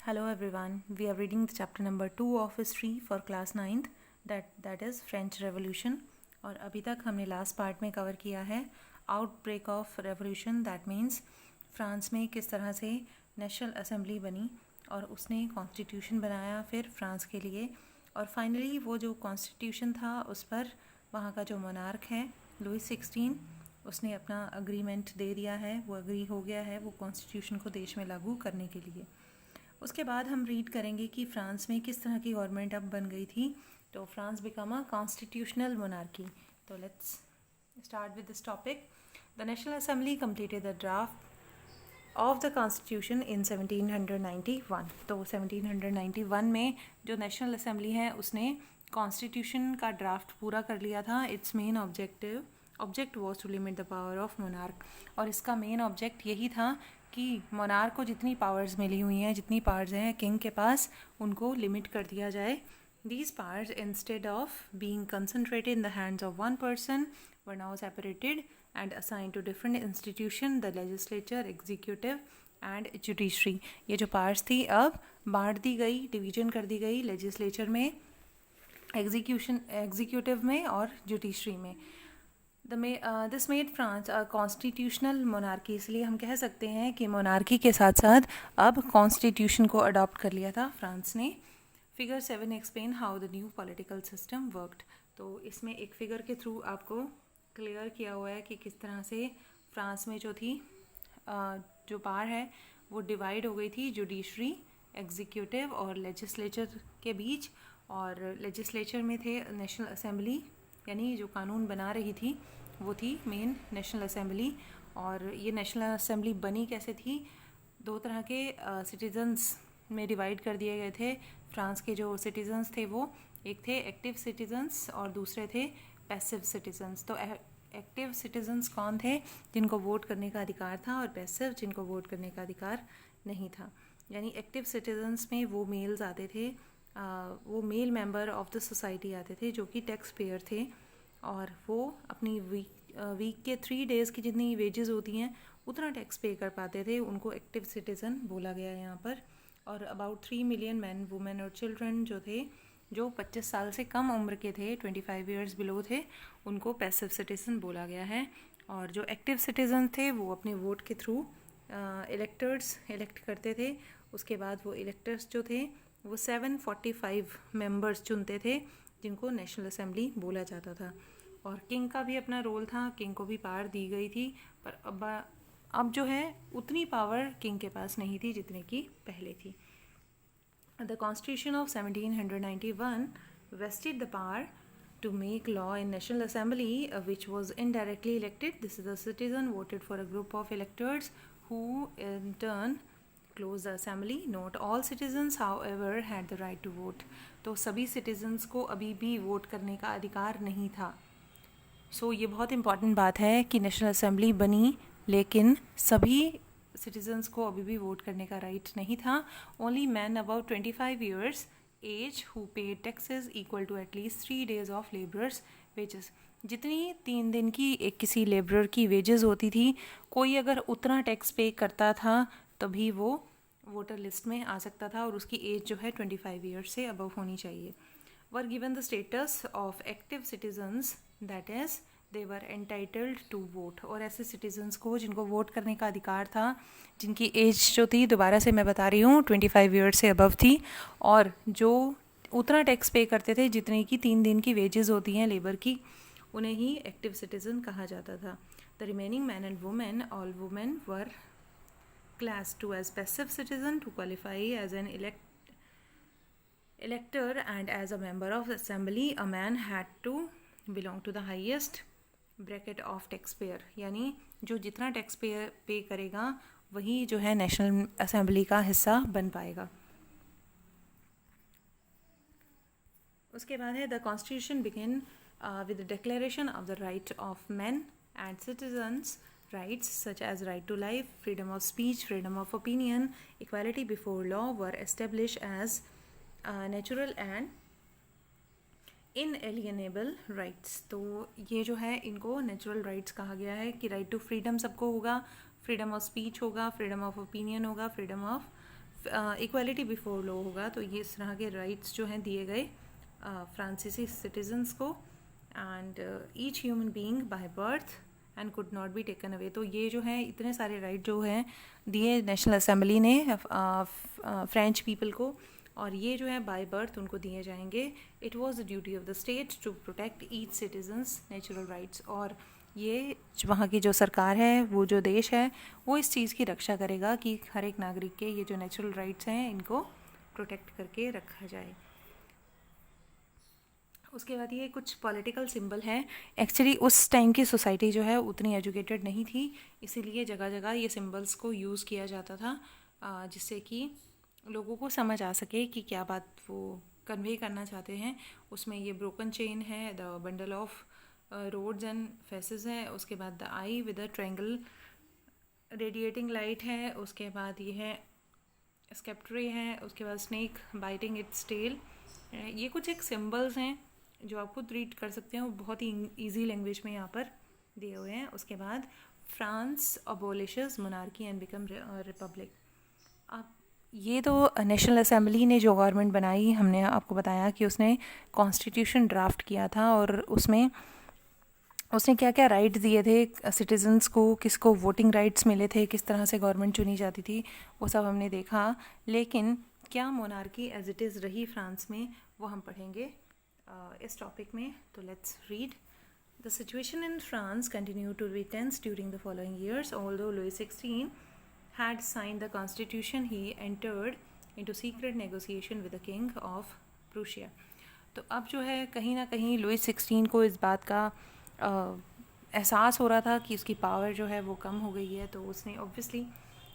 Hello everyone. We are reading the chapter number 2 of history for class 9th that is French Revolution और अभी तक हमने last part में cover किया है outbreak of revolution that means France में किस तरह से नेशनल असेंबली बनी और उसने कॉन्स्टिट्यूशन बनाया फिर फ्रांस के लिए और फाइनली वो जो कॉन्स्टिट्यूशन था उस पर वहाँ का जो मोनार्क है लुई 16 उसने अपना अग्रीमेंट दे दिया है, वो अग्री हो गया है वो कॉन्स्टिट्यूशन को देश में लागू करने के लिए। उसके बाद हम रीड करेंगे कि फ्रांस में किस तरह की गवर्नमेंट अब बन गई थी। तो France become a constitutional monarchy. तो let's start with this topic. The national assembly completed the draft of the constitution in 1791। तो 1791 में जो नेशनल असेंबली है उसने कॉन्स्टिट्यूशन का ड्राफ्ट पूरा कर लिया था। Its main object was to limit the power of monarch. और इसका मेन ऑब्जेक्ट यही था कि मोनार्क को जितनी पावर्स मिली हुई हैं, जितनी पावर्स हैं किंग के पास, उनको लिमिट कर दिया जाए। These powers instead of being concentrated in the hands of one person were now separated and assign to different institution, the legislature, executive and judiciary. ये जो पावर्स थी अब बांट दी गई, डिवीजन कर दी गई, लेजिस्लेचर में, एग्जीक्यूटिव में और जुडिशरी में। This made France a constitutional monarchy. इसलिए हम कह सकते हैं कि मोनार्की के साथ साथ अब कॉन्स्टिट्यूशन को अडॉप्ट कर लिया था फ्रांस ने। Figure 7 explain how the new political system worked. तो इसमें एक फिगर के थ्रू आपको क्लियर किया हुआ है कि किस तरह से फ्रांस में जो थी जो पावर है वो डिवाइड हो गई थी जुडिशरी, एग्जीक्यूटिव और लेजिस्लेचर के बीच। और लेजिस्लेचर में थे नेशनल असेंबली, यानी जो कानून बना रही थी वो थी मेन नेशनल असेंबली। और ये नेशनल असेंबली बनी कैसे थी? दो तरह के सिटीजन्स में डिवाइड कर दिए गए थे। फ्रांस के जो सिटीजन्स थे वो एक थे एक्टिव सिटीजन्स और दूसरे थे पैसिव सिटीजन्स। तो एक्टिव सिटीजन्स कौन थे? जिनको वोट करने का अधिकार था, और पैसिव जिनको वोट करने का अधिकार नहीं था। यानी एक्टिव सिटीजन्स में वो मेल्स आते थे, वो male member of the society आते थे जो कि टैक्स पेयर थे, और वो अपनी वीक के 3 डेज़ की जितनी वेजेस होती हैं उतना टैक्स पे कर पाते थे। उनको एक्टिव सिटीज़न बोला गया है यहाँ पर। और अबाउट 3 मिलियन मैन, वुमेन और चिल्ड्रन जो थे, जो 25 साल से कम उम्र के थे, 25 ईयर्स बिलो थे, उनको पैसिव सिटीज़न बोला गया है। और जो एक्टिव सिटीज़न थे वो अपने वोट के थ्रू इलेक्टर्स इलेक्ट करते थे। उसके बाद वो इलेक्टर्स जो थे वो 745 मेंबर्स चुनते थे जिनको नेशनल असेंबली बोला जाता था। और किंग का भी अपना रोल था, किंग को भी पावर दी गई थी, पर अब जो है उतनी पावर किंग के पास नहीं थी जितने की पहले थी। The constitution of 1791 vested the power to make law in National Assembly, which was indirectly elected. This is the citizen voted for a group of electors who in turn close the assembly. Not all citizens, however, had the right to vote. तो सभी citizens को अभी भी vote करने का अधिकार नहीं था। ये बहुत इम्पॉर्टेंट बात है कि नेशनल असेंबली बनी लेकिन सभी सिटीजन्स को अभी भी वोट करने का राइट नहीं था। Only man about 25 years age who pay taxes equal to at least 3 days of labourers wages. जितनी 3 दिन की एक किसी लेबरर की वेजेस होती थी, कोई अगर उतना टैक्स पे करता था तभी वो वोटर लिस्ट में आ सकता था, और उसकी एज जो है 25 ईयर्स से अबव होनी चाहिए। Were given the status of active citizens, that is they were entitled to vote. और ऐसे सिटीजन्स को जिनको वोट करने का अधिकार था, जिनकी एज जो थी, दोबारा से मैं बता रही हूँ, 25 ईयर्स से अबव थी, और जो उतना टैक्स पे करते थे जितने की 3 दिन की वेजेस होती हैं लेबर की, उन्हें ही एक्टिव सिटीजन कहा जाता था। The remaining man and women, all women were classed to as passive citizen to qualify as an elector, and as a member of the assembly a man had to belong to the highest bracket of taxpayer। यानी जो जितना tax पे करेगा वही जो है national assembly का हिस्सा बन पाएगा। उसके बाद है the constitution begin with the declaration of the right of man and citizens rights such as right to life, freedom of speech, freedom of opinion, equality before law were established as natural and inalienable rights। तो ये जो है इनको natural rights कहा गया है कि right to freedom सबको होगा, फ्रीडम ऑफ स्पीच होगा, फ्रीडम ऑफ ओपिनियन होगा, freedom of equality before law होगा, तो ये इस तरह के राइट्स जो हैं दिए गए फ्रांसीसी सिटीजन्स को, and each human being by birth and could not be taken away. तो ये जो है इतने सारे राइट जो हैं दिए नेशनल असेंबली ने फ्रेंच पीपल को, और ये जो है बाय बर्थ उनको दिए जाएंगे। It was the duty of the state to protect each citizens natural rights, और ये वहाँ की जो सरकार है, वो जो देश है, वो इस चीज़ की रक्षा करेगा कि हर एक नागरिक के ये जो नेचुरल राइट्स हैं इनको प्रोटेक्ट करके रखा जाए। उसके बाद ये कुछ पॉलिटिकल सिंबल हैं। एक्चुअली उस टाइम की सोसाइटी जो है उतनी एजुकेटेड नहीं थी, इसीलिए जगह जगह ये सिंबल्स को यूज़ किया जाता था, जिससे कि लोगों को समझ आ सके कि क्या बात वो कन्वे करना चाहते हैं। उसमें ये ब्रोकन चेन है, the bundle of rods and fasces है, उसके बाद the eye with the triangle radiating light है, उसके बाद ये है स्केप्ट्री है, उसके बाद स्नेक बाइटिंग इट्स टेल। ये कुछ एक सिंबल्स हैं जो आप खुद रीड कर सकते हैं, वो बहुत ही ईजी लैंग्वेज में यहाँ पर दिए हुए हैं। उसके बाद France abolishes monarchy and become republic. अब ये तो नेशनल असेंबली ने जो गवर्नमेंट बनाई, हमने आपको बताया कि उसने कॉन्स्टिट्यूशन ड्राफ्ट किया था, और उसमें उसने क्या क्या राइट्स दिए थे सिटीजन्स को, किसको वोटिंग राइट्स मिले थे, किस तरह से गवर्नमेंट चुनी जाती थी, वो सब हमने देखा। लेकिन क्या मोनार्की एज इट इज़ रही फ्रांस में, वो हम पढ़ेंगे इस टॉपिक में। तो let's read. The situation in France continue to be tense during the following years. Although Louis 16 had signed the constitution, he entered into secret negotiation with the king of Prussia। तो अब जो है कहीं ना कहीं Louis 16 को इस बात का एहसास हो रहा था कि उसकी पावर जो है वो कम हो गई है, तो उसने ऑब्वियसली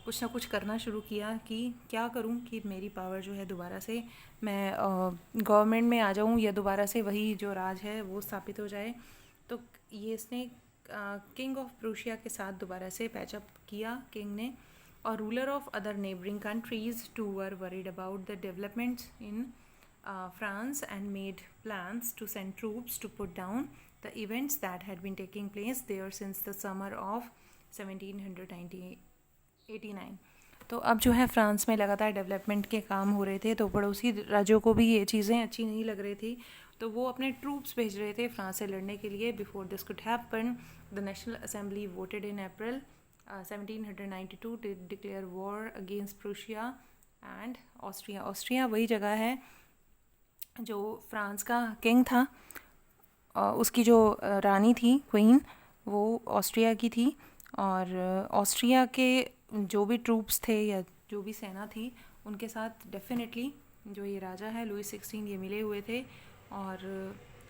कुछ ना कुछ करना शुरू किया कि क्या करूं कि मेरी पावर जो है दोबारा से मैं गवर्नमेंट में आ जाऊं, या दोबारा से वही जो राज है वो स्थापित हो जाए। तो ये इसने किंग ऑफ प्रूशिया के साथ दोबारा से पैचअप किया किंग ने, और ruler of other neighbouring countries too were worried about the developments in France and made plans to send troops to put down the events that had been taking place there since the summer of 1789। तो अब जो है France में लगातार development के काम हो रहे थे, तो पड़ोसी राज्यों को भी ये चीज़ें अच्छी नहीं लग रही थी, तो वो अपने ट्रूप्स भेज रहे थे फ्रांस से लड़ने के लिए। Before this could happen, the national assembly voted in April 1792 to declare war against Prussia and Austria. Austria वही जगह है जो फ्रांस का किंग था, उसकी जो रानी थी क्वीन, वो ऑस्ट्रिया की थी, और ऑस्ट्रिया के जो भी ट्रूप्स थे या जो भी सेना थी उनके साथ डेफिनेटली जो ये राजा है लुई 16 ये मिले हुए थे। और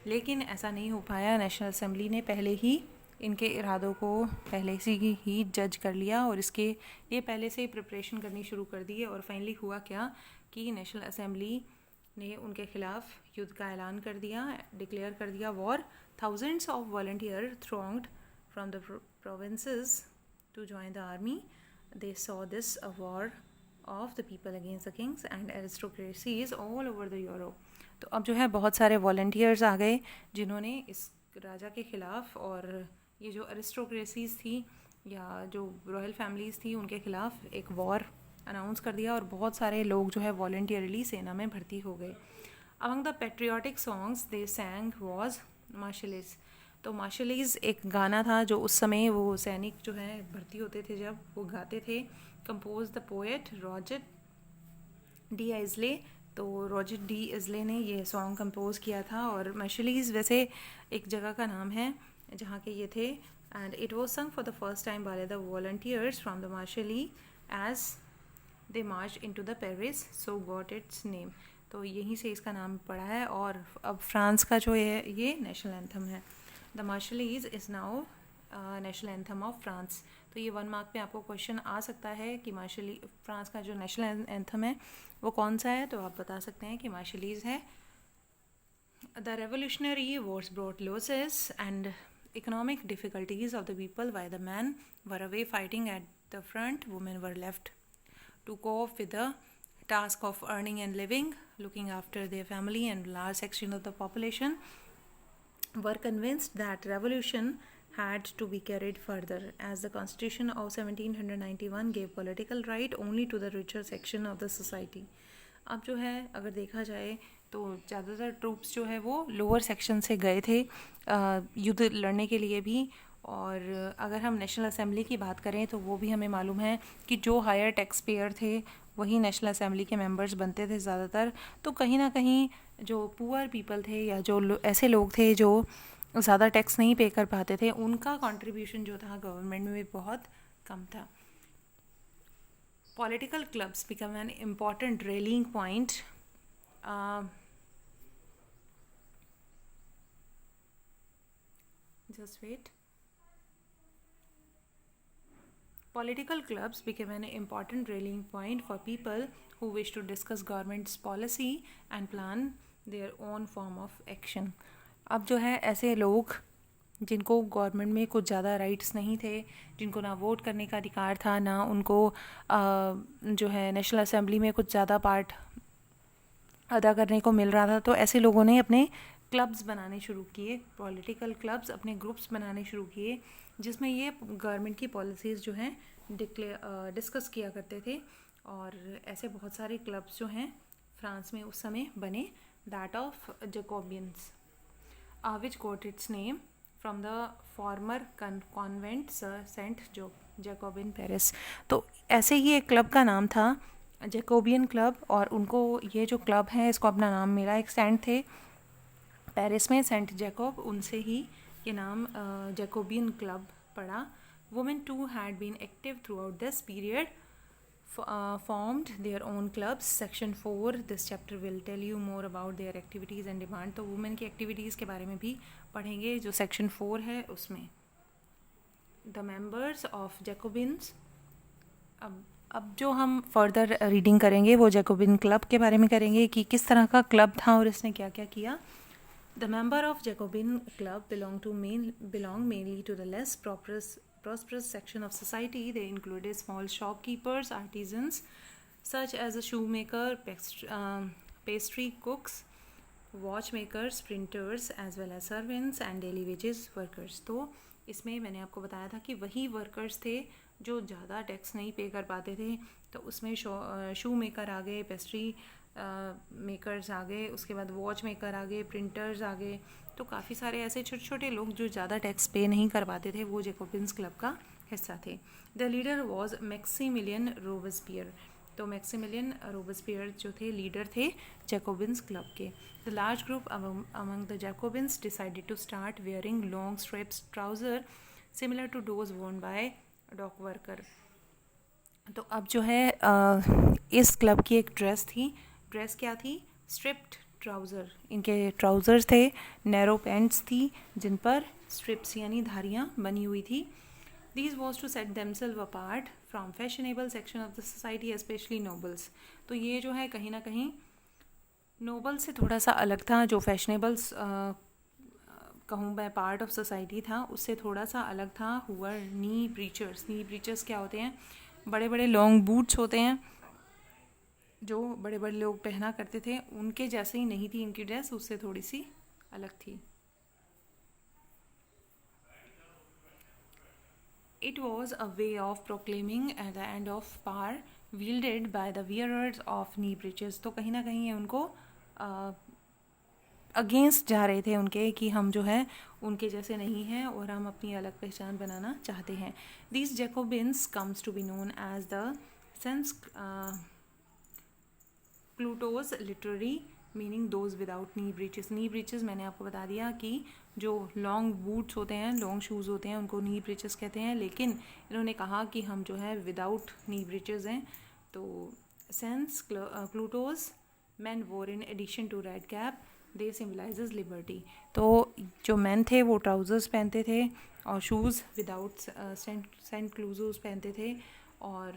लेकिन ऐसा नहीं हो पाया, नेशनल असेंबली ने पहले ही इनके इरादों को पहले से ही जज कर लिया, और इसके लिए पहले से ही प्रिपरेशन करनी शुरू कर दी है। और फाइनली हुआ क्या कि नेशनल असेंबली ने उनके खिलाफ युद्ध का ऐलान कर दिया, डिक्लेयर कर दिया war. Thousands of volunteer thronged from the provinces to join the army. They saw this a war of the people against the kings and aristocracies all over the Europe. तो अब जो है बहुत सारे वॉलंटियर्स आ गए जिन्होंने इस राजा के ख़िलाफ़, और ये जो एरिस्टोक्रेसीज थी या जो रॉयल फैमिलीज़ थी उनके ख़िलाफ़ एक वॉर अनाउंस कर दिया, और बहुत सारे लोग जो है वॉलंटियरली सेना में भर्ती हो गए। Among the patriotic songs they sang was Marseillaise. तो मार्शलीज एक गाना था जो उस समय वो सैनिक जो है भर्ती होते थे जब वो गाते थे। कंपोज द पोएट रॉजर डी इज़ले। तो रॉजर डी इज़ले ने ये सॉन्ग कंपोज किया था, और मार्शलीज वैसे एक जगह का नाम है जहाँ के ये थे। And it was sung for the first time by the volunteers from the Marseille as they march into the Paris, so got its name. तो यहीं से इसका नाम पड़ा है, और अब फ्रांस का जो है ये नेशनल एंथम है। The Marseillaise is now national anthem of France. तो ये 1 मार्क पे आपको क्वेश्चन आ सकता है कि मार्शली फ्रांस का जो नेशनल एंथम है वो कौन सा है, तो आप बता सकते हैं कि मार्शलीज है। The revolutionary Wars brought losses and economic difficulties of the people why the man were away fighting at the front, women were left to cope with the task of earning and living, looking after their family, and large section of the population were convinced that revolution had to be carried further, as the Constitution of 1791 gave political right only to the richer section of the society. अब जो है अगर देखा जाए तो ज़्यादातर troops जो है वो लोअर सेक्शन से गए थे युद्ध लड़ने के लिए भी। और अगर हम नेशनल असेंबली की बात करें तो वो भी हमें मालूम है कि जो हायर टैक्स पेयर थे वही नेशनल असेंबली के मेंबर्स बनते थे ज़्यादातर। तो कहीं ना कहीं जो पुअर पीपल थे या जो ऐसे लोग थे जो ज़्यादा टैक्स नहीं पे कर पाते थे, उनका कंट्रीब्यूशन जो था गवर्नमेंट में भी बहुत कम था। Political clubs become an important railing point. just wait. Political clubs became an important rallying point for people who wish to discuss government's policy and plan their own form of action. अब जो है ऐसे लोग जिनको government में कुछ ज़्यादा rights नहीं थे, जिनको ना वोट करने का अधिकार था, ना उनको जो है नेशनल असेंबली में कुछ ज़्यादा पार्ट अदा करने को मिल रहा था, तो ऐसे लोगों ने अपने क्लब्स बनाने शुरू किए, पॉलिटिकल क्लब्स, अपने ग्रुप्स बनाने शुरू किए, जिसमें ये गवर्नमेंट की पॉलिसीज़ जो हैं डिस्कस किया करते थे। और ऐसे बहुत सारे क्लब्स जो हैं फ्रांस में उस समय बने, that of Jacobins, which got its name from the former convent saint Jacobin Paris. तो ऐसे ही एक क्लब का नाम था जैकोबियन क्लब, और उनको ये जो क्लब है इसको अपना नाम मिला, एक सेंट थे पेरिस में सेंट जैकोब, उनसे ही ये नाम जैकोबियन क्लब पड़ा। Women too had been active throughout this period, formed their own clubs. Section 4 this chapter will tell you more about their activities and demand. तो women की activities के बारे में भी पढ़ेंगे जो सेक्शन 4 है उसमें। द मेंबर्स ऑफ जैकोबिन्स, अब जो हम फर्दर रीडिंग करेंगे वो जैकोबिन क्लब के बारे में करेंगे कि किस तरह का क्लब था और इसने क्या क्या किया। The member of Jacobin club belong mainly to the less prosperous section of society. They included small shopkeepers, artisans such as a shoemaker, pastry cooks, watchmakers, printers, as well as servants and daily wages workers. तो इसमें मैंने आपको बताया था कि वही workers थे जो ज़्यादा टैक्स नहीं पे कर पाते थे, तो उसमें शू मेकर आ गए, पेस्ट्री मेकर्स आ गए, उसके बाद वॉच मेकर आ गए, प्रिंटर्स आ गए। तो काफ़ी सारे ऐसे छोटे छोटे लोग जो ज़्यादा टैक्स पे नहीं कर पाते थे वो जैकोबिन्स क्लब का हिस्सा थे। The leader was Maximilien Robespierre. तो मैक्सिमिलियन रोबेस्पियर जो थे लीडर थे जैकोबिन्स क्लब के। The large group among the Jacobins decided to start wearing long strips trouser similar to those worn by dock worker. तो अब जो है इस क्लब की एक ड्रेस थी। ड्रेस क्या थी? Striped trouser. इनके ट्राउज़र्स थे, नैरो पैंट्स थी जिन पर स्ट्रिप्स यानी धारियाँ बनी हुई थी। These was to set themselves apart from fashionable section of the society, specially nobles. तो ये जो है कहीं ना कहीं नोबल से थोड़ा सा अलग था। जो फैशनेबल्स कहूँ मैं पार्ट ऑफ सोसाइटी था उससे थोड़ा सा अलग था। हुआ नी ब्रीचर्स। नी ब्रीचर्स क्या होते हैं? बड़े बड़े लॉन्ग बूट्स होते हैं जो बड़े बड़े लोग पहना करते थे, उनके जैसे ही नहीं थी इनकी ड्रेस, उससे थोड़ी सी अलग थी। It was a way of proclaiming at the end of power wielded by the wearers of knee breeches। तो कहीं ना कहीं ये उनको अगेंस्ट जा रहे थे उनके कि हम जो है उनके जैसे नहीं हैं और हम अपनी अलग पहचान बनाना चाहते हैं। These Jacobins comes to be known as the sans Pluto's literary meaning those without knee breeches। knee breeches मैंने आपको बता दिया कि जो लॉन्ग बूट्स होते हैं, लॉन्ग शूज़ होते हैं, उनको knee breeches कहते हैं, लेकिन इन्होंने कहा कि हम जो है विदाउट knee breeches हैं। तो sans Pluto's men wore in addition to red cap they symbolizes liberty। तो जो मैन थे वो ट्राउज़र्स पहनते थे और शूज़ विदाउट सेंट क्लूजोस पहनते थे, और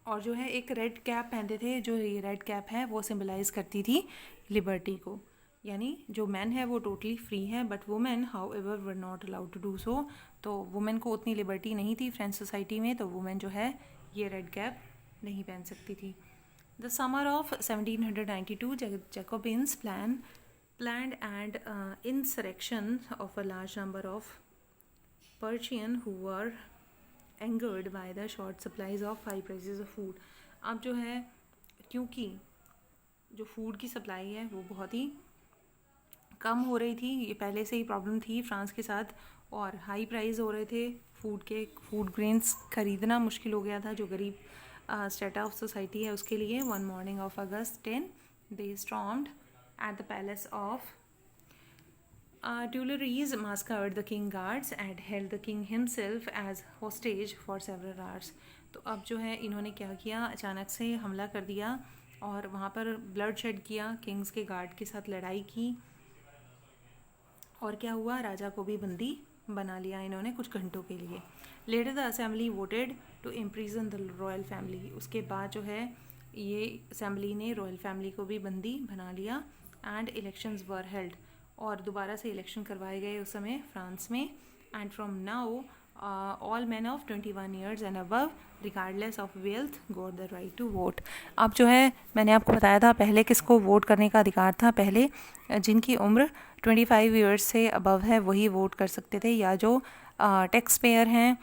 जो है एक रेड कैप पहनते थे। जो ये रेड कैप है वो सिम्बलाइज़ करती थी लिबर्टी को, यानी जो मैन है वो टोटली फ्री है, but women however were not allowed to do so. तो वुमेन को उतनी लिबर्टी नहीं थी फ्रेंच सोसाइटी में, तो वुमेन जो है ये रेड कैप नहीं पहन सकती थी। The summer of 1792 Jacobins plan planned and insurrection of a large number of Persian who were angered by the short supplies of high prices of food. अब जो है क्योंकि जो फूड की सप्लाई है वो बहुत ही कम हो रही थी, ये पहले से ही प्रॉब्लम थी फ्रांस के साथ, और हाई प्राइस हो रहे थे फूड ग्रेन्स खरीदना मुश्किल हो गया था जो गरीब स्टेटा ऑफ सोसाइटी है उसके लिए. 1 morning of August 10 they stormed at the palace of Tuileries, massacred the king guards and held the king himself as hostage for several hours. तो अब जो है इन्होंने क्या किया, अचानक से हमला कर दिया और वहाँ पर ब्लड शेड किया, किंग्स के गार्ड के साथ लड़ाई की, और क्या हुआ, राजा को भी बंदी बना लिया इन्होंने कुछ घंटों के लिए. Later the assembly voted to imprison the royal family. उसके बाद जो है ये असेंबली ने रॉयल फैमिली को भी बंदी बना लिया. एंड इलेक्शंस वर हेल्ड, और दोबारा से इलेक्शन करवाए गए उस समय फ्रांस में. And from now all man of 21 years and above regardless of wealth got the right to vote. अब जो है मैंने आपको बताया था पहले किसको वोट करने का अधिकार था, पहले जिनकी उम्र 25 years से अबव है वही वोट कर सकते थे, या जो टैक्स पेयर हैं,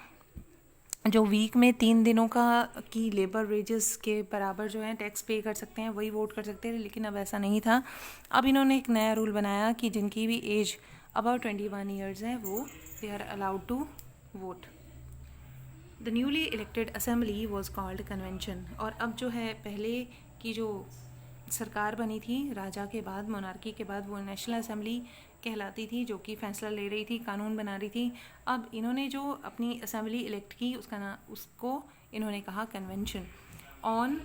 जो वीक में 3 दिनों का की लेबर वेजेस के बराबर जो है टैक्स पे कर सकते हैं वही वोट कर सकते थे. लेकिन अब ऐसा नहीं था. अब इन्होंने एक नया रूल बनाया कि जिनकी भी एज अबाउट 21 years है वो they are allowed to vote. The newly elected assembly was called convention. और अब जो है पहले की जो सरकार बनी थी राजा के बाद, मोनार्की के बाद, वो नेशनल असेंबली कहलाती थी, जो कि फैसला ले रही थी, कानून बना रही थी. अब इन्होंने जो अपनी असेंबली इलेक्ट की उसको इन्होंने कहा convention. On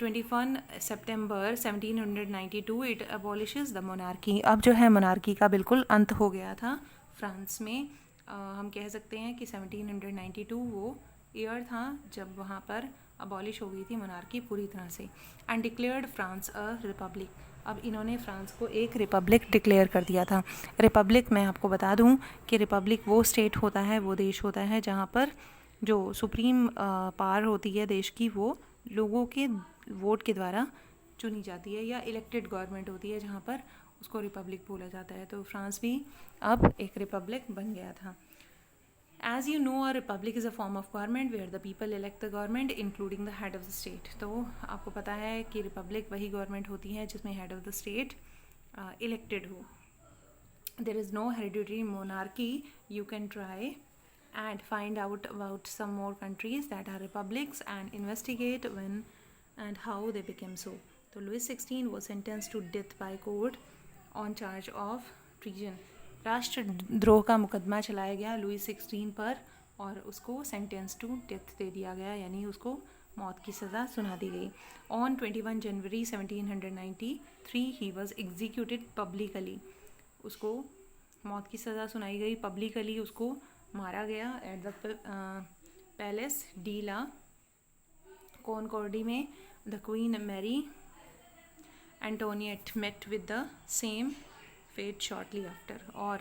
21 September 1792 it अबॉलिशेस the monarchy. अब जो है मोनार्की का बिल्कुल अंत हो गया था फ्रांस में. हम कह सकते हैं कि 1792 वो ईयर था जब वहाँ पर अबॉलिश हो गई थी मोनार्की पूरी तरह से. And declared France a republic. अब इन्होंने फ्रांस को एक रिपब्लिक डिक्लेयर कर दिया था. रिपब्लिक, मैं आपको बता दूं कि रिपब्लिक वो स्टेट होता है, वो देश होता है जहाँ पर जो सुप्रीम पावर होती है देश की वो लोगों के वोट के द्वारा चुनी जाती है, या इलेक्टेड गवर्नमेंट होती है जहाँ पर उसको रिपब्लिक बोला जाता है. तो फ्रांस भी अब एक रिपब्लिक बन गया था. As you know, a republic is a form of government where the people elect the government, including the head of the state. तो आपको पता है कि रिपब्लिक वही गवर्नमेंट होती है जिसमें head of the state elected हो. There is no hereditary monarchy. You can try and find out about some more countries that are republics and investigate when and how they became so. So Louis XVI was sentenced to death by court on charge of treason. राष्ट्रद्रोह का मुकदमा चलाया गया Louis 16 पर और उसको sentence to death दे दिया गया, यानी उसको मौत की सज़ा सुना दी गई. On 21 January 1793 he was executed publicly. उसको मौत की सज़ा सुनाई गई, पब्लिकली उसको मारा गया at the palace de la Concorde में. The queen Marie Antoinette met with the same fate shortly after. और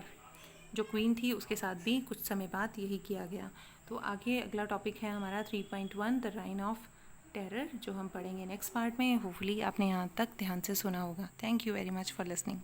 जो क्वीन थी उसके साथ भी कुछ समय बाद यही किया गया. तो आगे अगला टॉपिक है हमारा 3.1 द राइन ऑफ टेरर, जो हम पढ़ेंगे नेक्स्ट पार्ट में. होपफुली आपने यहाँ तक ध्यान से सुना होगा. Thank you very much for listening.